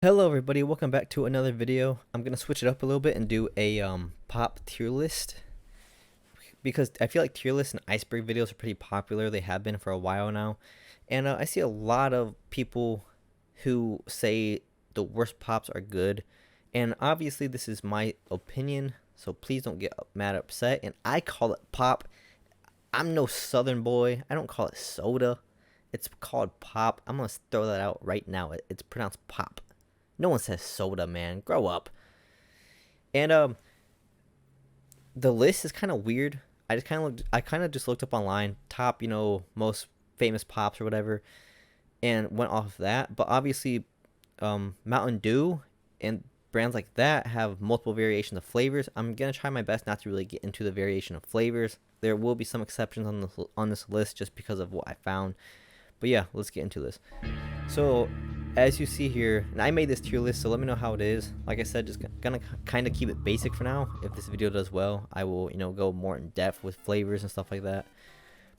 Hello everybody, welcome back to another video. I'm gonna switch it up a little bit and do a pop tier list because I feel like tier lists and iceberg videos are pretty popular. They have been for a while now, and I see a lot of people who say the worst pops are good, and obviously this is my opinion, so please don't get mad or upset. And I call it pop. I'm no southern boy. I don't call it soda. It's called pop. I'm gonna throw that out right now. It's pronounced pop. No one says soda, man. Grow up. And the list is kind of weird. I kind of just looked up online top, most famous pops or whatever, and went off that. But obviously, Mountain Dew and brands like that have multiple variations of flavors. I'm gonna try my best not to really get into the variation of flavors. There will be some exceptions on this list just because of what I found. But yeah, let's get into this. So as you see here, and I made this tier list, so let me know how it is. Like I said, just gonna kind of keep it basic for now. If this video does well, I will, go more in depth with flavors and stuff like that.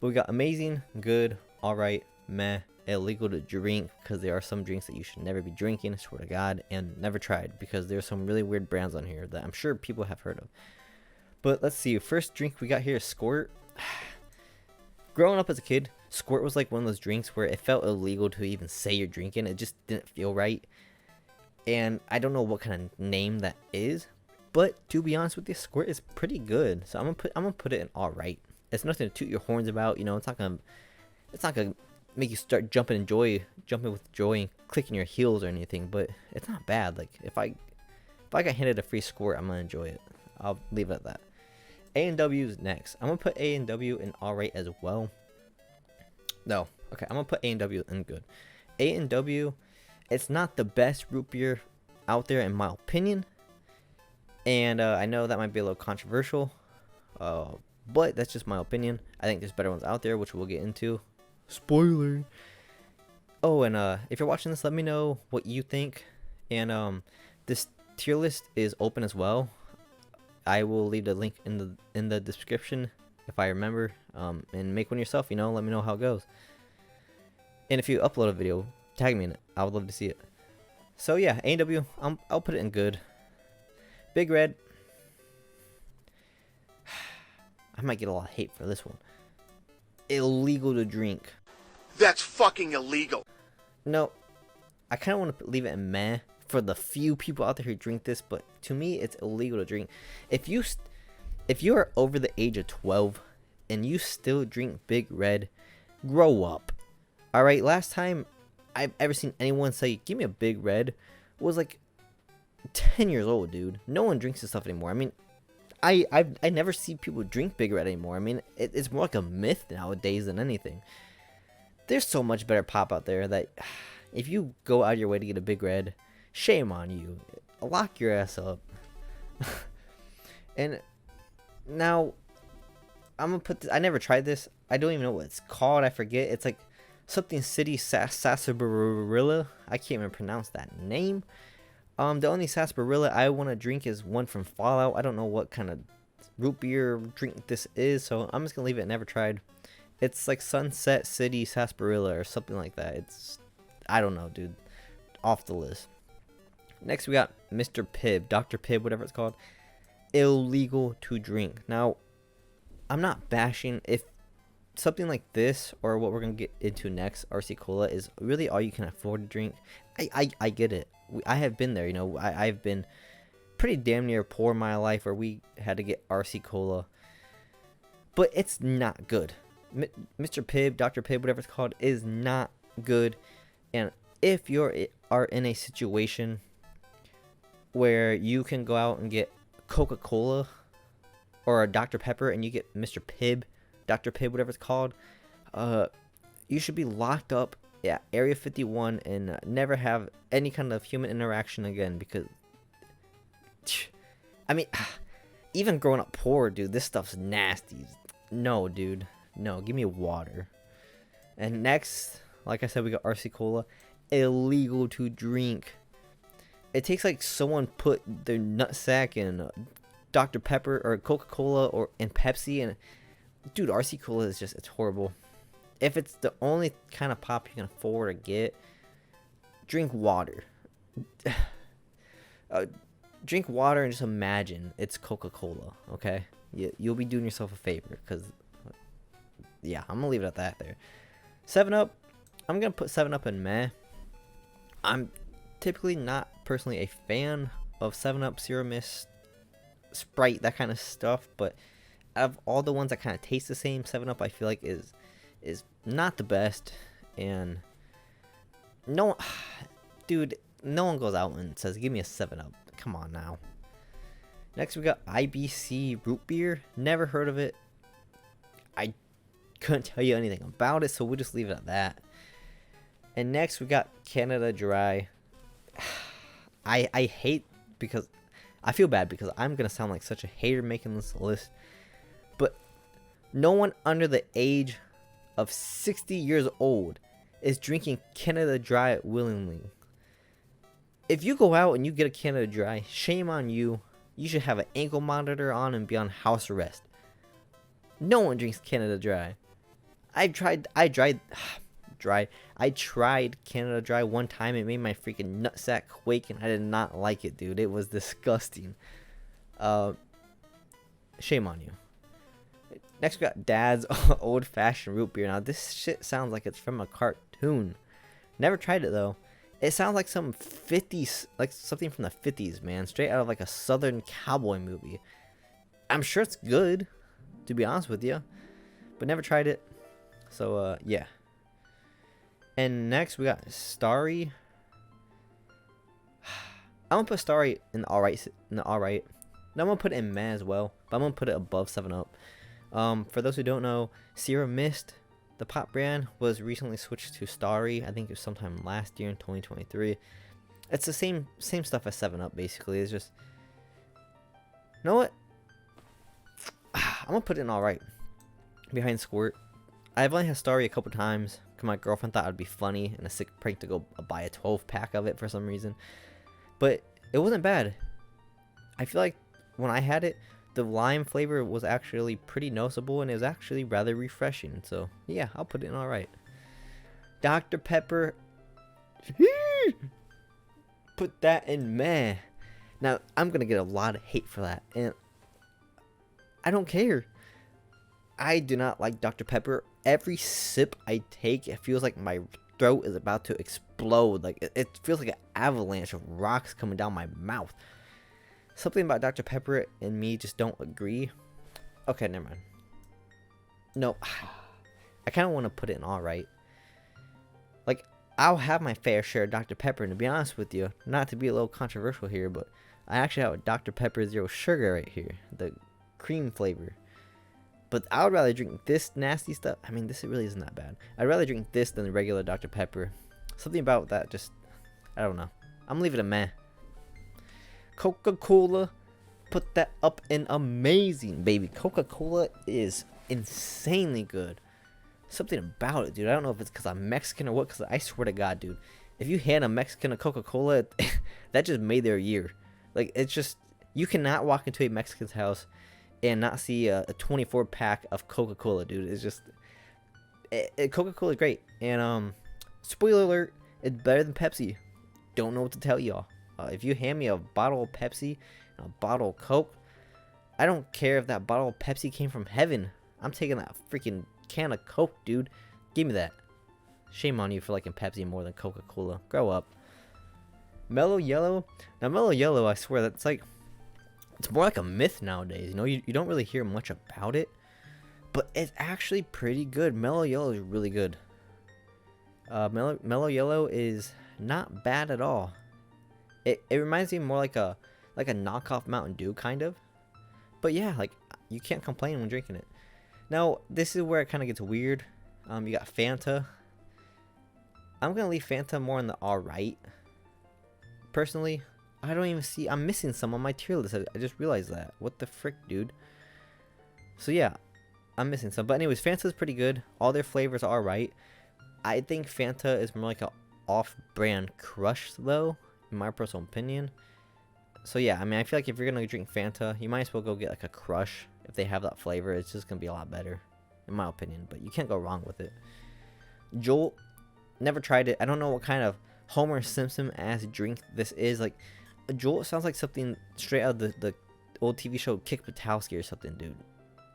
But we got amazing, good, alright, meh, illegal to drink, because there are some drinks that you should never be drinking, I swear to God, and never tried, because there's some really weird brands on here that I'm sure people have heard of. But let's see, first drink we got here is Squirt. Growing up as a kid, Squirt was like one of those drinks where it felt illegal to even say you're drinking. It just didn't feel right. And I don't know what kind of name that is, but to be honest with you, Squirt is pretty good. So I'm gonna put it in alright. It's nothing to toot your horns about, it's not gonna make you start jumping with joy and clicking your heels or anything, but it's not bad. Like if I got handed a free Squirt, I'm gonna enjoy it. I'll leave it at that. A&W is next. I'm gonna put A&W in alright as well. No, okay, I'm gonna put A&W in good. A&W, it's not the best root beer out there in my opinion, and I know that might be a little controversial, but that's just my opinion. I think there's better ones out there, which we'll get into. Spoiler. Oh, and if you're watching this, let me know what you think. And this tier list is open as well. I will leave the link in the description if I remember, and make one yourself. Let me know how it goes. And if you upload a video, tag me in it. I would love to see it. So yeah, A&W, I'll put it in good. Big Red, I might get a lot of hate for this one. Illegal to drink. That's fucking illegal. No, I kind of want to leave it in meh for the few people out there who drink this, but to me, it's illegal to drink. If you are over the age of 12 and you still drink Big Red, grow up. Alright, last time I've ever seen anyone say, give me a Big Red, was like 10 years old, dude. No one drinks this stuff anymore. I mean, I never see people drink Big Red anymore. I mean, it's more like a myth nowadays than anything. There's so much better pop out there that if you go out of your way to get a Big Red, shame on you. Lock your ass up. And now, I'm gonna put this. I never tried this. I don't even know what it's called. I forget. It's like something City Sarsaparilla. I can't even pronounce that name. The only sarsaparilla I want to drink is one from Fallout. I don't know what kind of root beer drink this is, so I'm just gonna leave it. Never tried. It's like Sunset City Sarsaparilla or something like that. I don't know, dude. Off the list. Next we got Mr. Pibb, Dr. Pibb, whatever it's called. Illegal to drink. Now, I'm not bashing if something like this or what we're gonna get into next, RC Cola, is really all you can afford to drink. I get it. I have been there. I've been pretty damn near poor in my life where we had to get RC Cola, but it's not good. Mr. Pibb, Dr. Pibb, whatever it's called, is not good. And if you are in a situation where you can go out and get Coca-Cola or a Dr. Pepper and you get Mr. Pibb, Dr. Pibb, whatever it's called, you should be locked up at Area 51 and never have any kind of human interaction again, because I mean, even growing up poor, dude, this stuff's nasty. No, dude. No, give me water. And next, like I said, we got RC Cola. Illegal to drink. It takes like someone put their nutsack in Dr. Pepper or Coca-Cola or in Pepsi, and dude, RC Cola is just, it's horrible. If it's the only kind of pop you can afford to get, drink water. uh, drink water and just imagine it's Coca-Cola. Okay, you'll be doing yourself a favor, because yeah, I'm gonna leave it at that there. 7-Up, I'm gonna put 7-Up in meh. I'm typically not personally a fan of 7-Up, Zero Mist, Sprite, that kind of stuff, but out of all the ones that kind of taste the same, 7-Up I feel like is not the best. And no, dude, no one goes out and says give me a 7-Up. Come on now. Next we got IBC root beer. Never heard of it. I couldn't tell you anything about it, so we'll just leave it at that. And next we got Canada Dry. I hate, because I feel bad because I'm gonna sound like such a hater making this list, but no one under the age of 60 years old is drinking Canada Dry willingly. If you go out and you get a Canada Dry, shame on you. You should have an ankle monitor on and be on house arrest. No one drinks Canada Dry. I tried Canada Dry one time. It made my freaking nutsack quake, and I did not like it, dude. It was disgusting. Shame on you. Next we got Dad's Old Fashioned Root Beer. Now this shit sounds like it's from a cartoon. Never tried it though. It sounds like some 50s, like something from the 50s, man. Straight out of like a Southern cowboy movie. I'm sure it's good, to be honest with you, but never tried it. So yeah. And next we got Starry. I'm gonna put Starry in the alright. Then I'm gonna put it in meh as well, but I'm gonna put it above 7-Up. For those who don't know, Zero Mist, the pop brand, was recently switched to Starry. I think it was sometime last year in 2023. It's the same stuff as 7-Up basically. It's just, you know what? I'm gonna put it in alright. Behind Squirt. I've only had Starry a couple times because my girlfriend thought it'd be funny and a sick prank to go buy a 12-pack of it for some reason. But it wasn't bad. I feel like when I had it, the lime flavor was actually pretty noticeable, and it was actually rather refreshing. So yeah, I'll put it in alright. Dr. Pepper, put that in meh. Now I'm gonna get a lot of hate for that, and I don't care. I do not like Dr. Pepper. Every sip I take, it feels like my throat is about to explode. Like it feels like an avalanche of rocks coming down my mouth. Something about Dr. Pepper and me just don't agree. Okay, never mind. No, I kind of want to put it in alright. Like, I'll have my fair share of Dr. Pepper, and to be honest with you, not to be a little controversial here, but I actually have a Dr. Pepper Zero Sugar right here, the cream flavor. But I would rather drink this nasty stuff. I mean, this really isn't that bad. I'd rather drink this than the regular Dr. Pepper. Something about that just, I don't know. I'm gonna leave it a meh. Coca-Cola, put that up in amazing, baby. Coca-Cola is insanely good. Something about it, dude. I don't know if it's because I'm Mexican or what, because I swear to God, dude, if you hand a Mexican a Coca-Cola, that just made their year. Like, it's just, you cannot walk into a Mexican's house and not see a 24-pack of Coca-Cola, dude. It's just, Coca-Cola is great. And spoiler alert, it's better than Pepsi. Don't know what to tell y'all. If you hand me a bottle of Pepsi and a bottle of Coke, I don't care if that bottle of Pepsi came from heaven. I'm taking that freaking can of Coke, dude. Give me that. Shame on you for liking Pepsi more than Coca-Cola. Grow up. Mellow Yellow. Now, Mellow Yellow, I swear, that's like, it's more like a myth nowadays. You know, you don't really hear much about it, but it's actually pretty good. Mellow Yellow is really good. Mellow Yellow is not bad at all. It reminds me more like a knockoff Mountain Dew kind of. But yeah, like, you can't complain when drinking it. Now, this is where it kind of gets weird. You got Fanta. I'm gonna leave Fanta more in the alright. Personally, I don't even see, I'm missing some on my tier list. I just realized that. What the frick, dude? So yeah, I'm missing some. But anyways, Fanta's pretty good. All their flavors are alright. I think Fanta is more like a off-brand crush, though, in my personal opinion. So yeah, I mean, I feel like if you're gonna drink Fanta, you might as well go get like a Crush. If they have that flavor, it's just gonna be a lot better, in my opinion. But you can't go wrong with it. Jolt, never tried it. I don't know what kind of Homer Simpson ass drink this is. Like, Jolt sounds like something straight out of the old TV show Kick Buttowski or something, dude.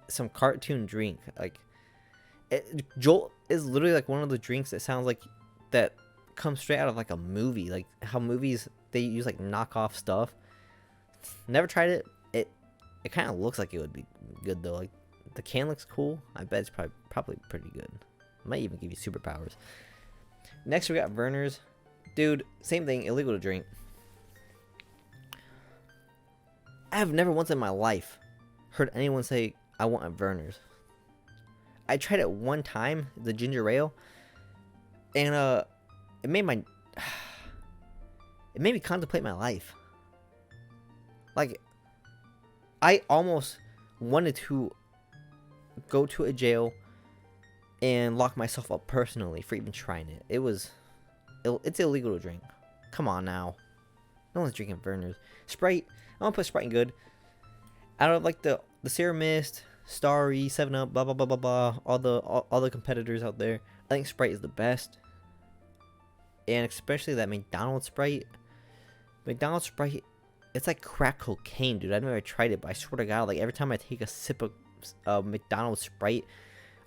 Some cartoon drink. Like, Jolt is literally like one of the drinks that sounds like that comes straight out of like a movie. Like how movies, they use like knockoff stuff. Never tried it. It kind of looks like it would be good though. Like, the can looks cool. I bet it's probably pretty good. Might even give you superpowers. Next we got Werner's. Dude, same thing, illegal to drink. I have never once in my life heard anyone say I want a Werner's. I tried it one time, the ginger ale, and it made me contemplate my life. Like, I almost wanted to go to a jail and lock myself up personally for even trying it. It's illegal to drink. Come on now. No one's drinking Werner's. Sprite, I'm gonna put Sprite in good. Out of like the Sierra Mist, Starry, 7-Up, blah blah blah blah blah, all the competitors out there, I think Sprite is the best. And especially that McDonald's Sprite. McDonald's Sprite, it's like crack cocaine, dude. I've never tried it, but I swear to God, like every time I take a sip of McDonald's Sprite,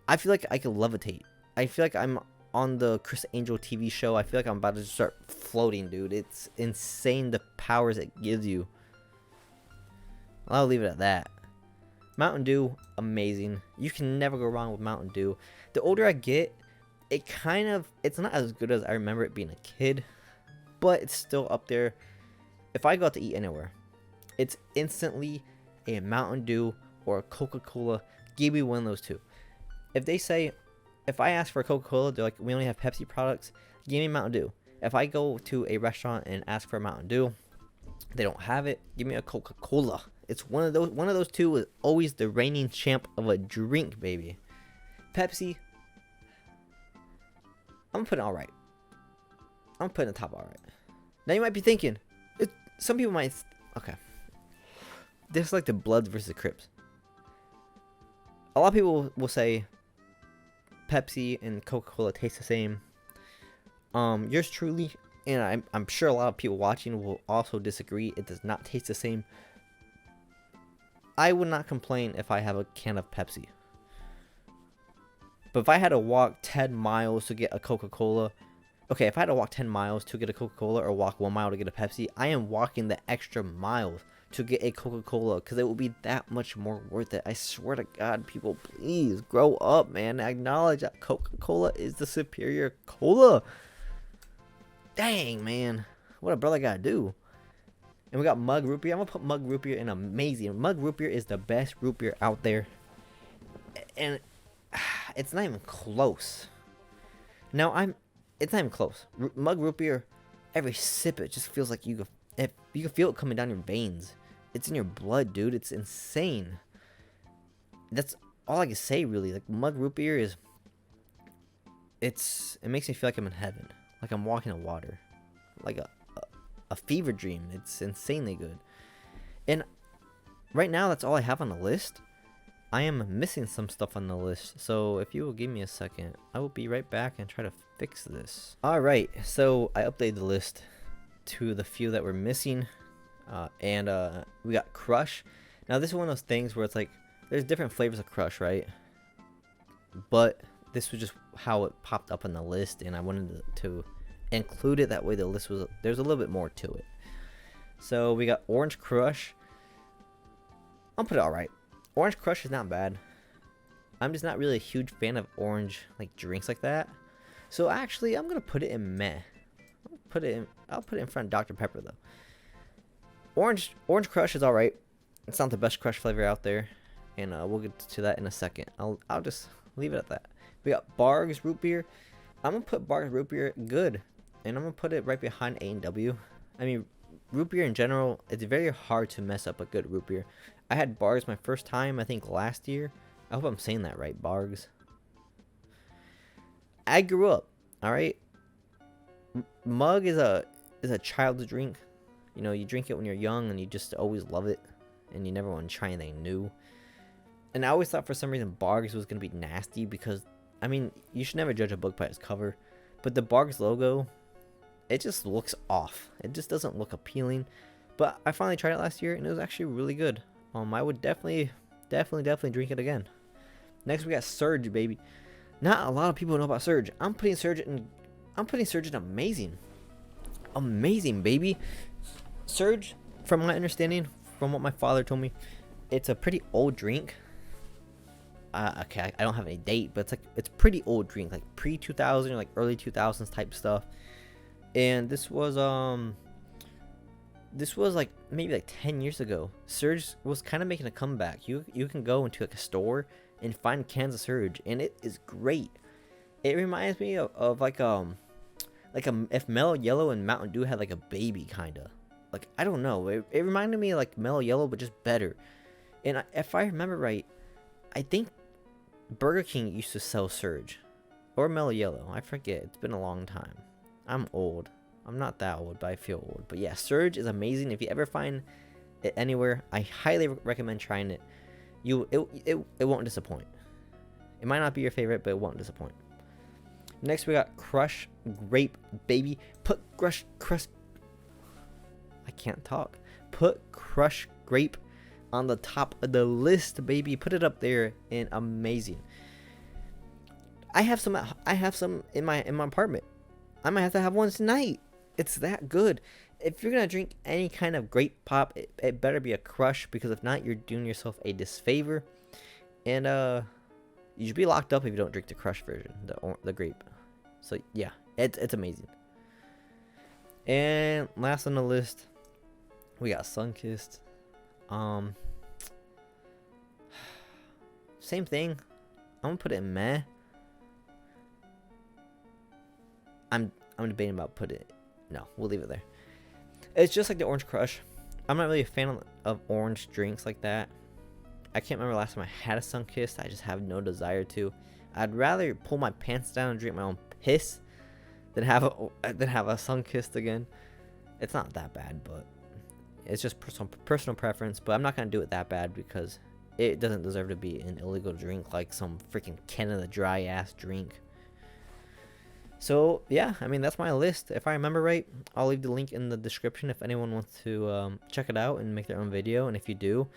I feel like I could levitate. I feel like I'm on the Chris Angel TV show. I feel like I'm about to start floating, dude. It's insane the powers it gives you. I'll leave it at that. Mountain Dew, amazing. You can never go wrong with Mountain Dew. The older I get, it's not as good as I remember it being a kid, but it's still up there. If I go out to eat anywhere, it's instantly a Mountain Dew or a Coca-Cola. Give me one of those two. If I ask for a Coca-Cola, they're like, we only have Pepsi products, give me Mountain Dew. If I go to a restaurant and ask for a Mountain Dew, they don't have it, give me a Coca-Cola. It's one of those two is always the reigning champ of a drink, baby. Pepsi, I'm putting alright. I'm putting the top alright. Now you might be thinking, some people might, okay, this is like the Bloods versus the Crips. A lot of people will say Pepsi and Coca-Cola taste the same. Yours truly, and I'm sure a lot of people watching will also disagree. It does not taste the same. I would not complain if I have a can of Pepsi. But if I had to walk 10 miles to get a Coca-Cola, okay, if I had to walk 10 miles to get a Coca-Cola or walk 1 mile to get a Pepsi, I am walking the extra miles to get a Coca-Cola because it will be that much more worth it. I swear to God, people, please grow up, man. Acknowledge that Coca-Cola is the superior cola. Dang, man. What a brother gotta do. And we got Mug Root Beer. I'm gonna put Mug Root Beer in amazing. Mug Root Beer is the best root beer out there. And it's not even close. It's not even close. Mug Root Beer, every sip, it just feels like you can feel it coming down your veins. It's in your blood, dude. It's insane. That's all I can say, really. Like, Mug Root Beer it makes me feel like I'm in heaven. Like I'm walking on water. Like a fever dream. It's insanely good. And right now, that's all I have on the list. I am missing some stuff on the list. So if you will give me a second, I will be right back and try to fix this. Alright, so I updated the list to the few that were missing. And we got Crush. Now this is one of those things where it's like, there's different flavors of Crush, right? But this was just how it popped up on the list, and I wanted to include it that way. The list there's a little bit more to it. So we got Orange Crush. I'll put it alright. Orange Crush is not bad. I'm just not really a huge fan of orange like drinks like that. So actually, I'm gonna put it in meh. I'll put it in front of Dr. Pepper though. Orange Crush is alright. It's not the best Crush flavor out there, and we'll get to that in a second. I'll just leave it at that. We got Barg's Root Beer. I'm gonna put Barg's Root Beer good, and I'm gonna put it right behind A&W. I mean, root beer in general, it's very hard to mess up a good root beer. I had Barg's my first time, I think last year. I hope I'm saying that right, Barg's. I grew up, all right. Mug is a child's drink. You know, you drink it when you're young, and you just always love it, and you never want to try anything new. And I always thought for some reason Barg's was gonna be nasty because, I mean, you should never judge a book by its cover, but the Barg's logo, it just looks off. It just doesn't look appealing. But I finally tried it last year and it was actually really good. I would definitely drink it again. Next we got Surge, baby. Not a lot of people know about Surge. I'm putting Surge in amazing. Amazing, baby. Surge, from my understanding, from what my father told me, it's a pretty old drink. Okay, I don't have any date, but it's pretty old drink, like pre-2000 or like early 2000s type stuff. And this was like maybe like 10 years ago. Surge was kind of making a comeback. You can go into like a store and find cans of Surge, and it is great. It reminds me of like if Mellow Yellow and Mountain Dew had like a baby, kind of. Like, I don't know. It reminded me of like Mellow Yellow, but just better. And if I remember right, I think Burger King used to sell Surge. Or Mellow Yellow. I forget. It's been a long time. I'm old. I'm not that old, but I feel old. But yeah, Surge is amazing. If you ever find it anywhere, I highly recommend trying it. It won't disappoint. It might not be your favorite, but it won't disappoint. Next, we got Crush Grape, baby. Put Crush. I can't talk. Put Crush Grape on the top of the list, baby. Put it up there, and amazing. I have some in my apartment. I might have to have one tonight. It's that good. If you're gonna drink any kind of grape pop, it better be a Crush, because if not, you're doing yourself a disfavor. And you should be locked up if you don't drink the Crush version, the grape. So yeah, it's amazing. And last on the list, we got Sunkissed. Same thing. I'm gonna put it in meh. I'm debating about putting it. No, we'll leave it there. It's just like the Orange Crush. I'm not really a fan of orange drinks like that. I can't remember last time I had a Sunkissed. I just have no desire to. I'd rather pull my pants down and drink my own piss than have a Sunkissed again. It's not that bad, but it's just personal preference. But I'm not gonna do it that bad because it doesn't deserve to be an illegal drink like some freaking Canada Dry ass drink. So yeah, I mean, that's my list. If I remember right, I'll leave the link in the description if anyone wants to check it out and make their own video. And if you do,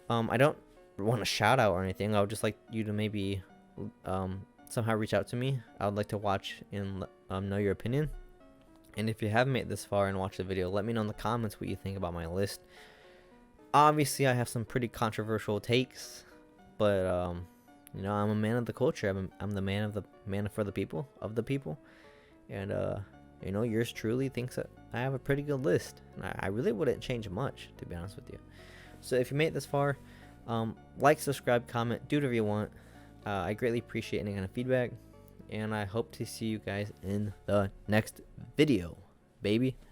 I don't want a shout out or anything. I would just like you to maybe somehow reach out to me. I would like to watch and know your opinion. And if you haven't made it this far and watched the video, let me know in the comments what you think about my list. Obviously, I have some pretty controversial takes, but you know, I'm a man of the culture. I'm the man for the people, and you know, yours truly thinks that I have a pretty good list, and I really wouldn't change much, to be honest with you. So if you made it this far, like, subscribe, comment, do whatever you want. I greatly appreciate any kind of feedback, and I hope to see you guys in the next video, baby.